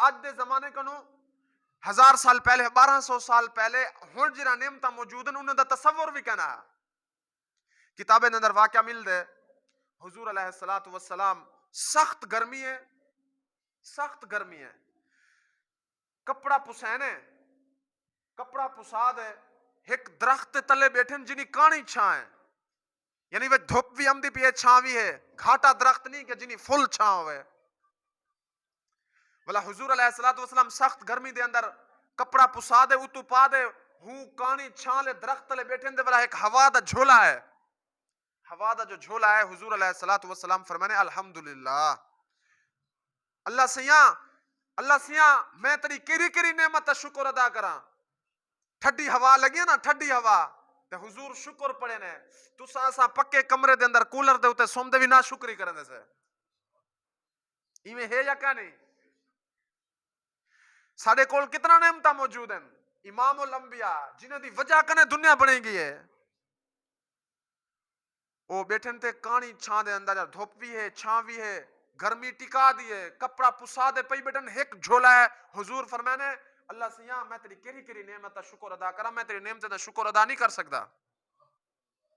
آج دے زمانے کنو 1000 سال پہلے 1200 سال پہلے ہن جڑا نعمت موجود ہیں انہاں دا تصور بھی کنا کتابیں دے اندر واقعہ مل دے حضور علیہ الصلوۃ والسلام سخت گرمی ہے کپڑا پسینے کپڑا پسا دے ایک درخت تلے بیٹھن جنی کانی چھاں ہے یعنی وہ دھوپ بھی آمدی پی ہے چھاں بھی ہے گھاٹا درخت نہیں کہ جنی فل چھاں ہوئے بلا حضور علیہ السلام سخت گرمی دے اندر کپڑا پسا دے اتو پا دے ہوں کانی چھاں لے درخت تلے بیٹھن دے بلا ایک ہوا دا جھولا ہے ہوا دا جو جھولا ہے حضور علیہ السلام فرمانے الحمدللہ اللہ سیاں میں تیری کری نعمت شکر ادا کراں ٹھڈی ہوا لگی ہے نا ٹھڈی ہوا تے حضور شکر پڑے نے تو سا پکے کمرے دے اندر کولر دے ہوتے سوم دے بھی نہ شکری کرن دے سے ایویں ہے یا کیا نہیں ساڑے کول کتنا نعمتہ موجود ہیں امام الانبیاء جنہیں دی وجہ کنے دنیا بنے گی ہے وہ بیٹھن تے کانی چھاں دے اندر دھوپ بھی ہے چھاں بھی ہے گرمی ٹکا دیئے کپڑا پسا دے پئی بیٹھن ایک جھولا ہے حضور فرمانے اللہ سیاں میں تیری کری نعمت شکر ادا کرا میں تیری نعمت دا شکر ادا نہیں کر سکتا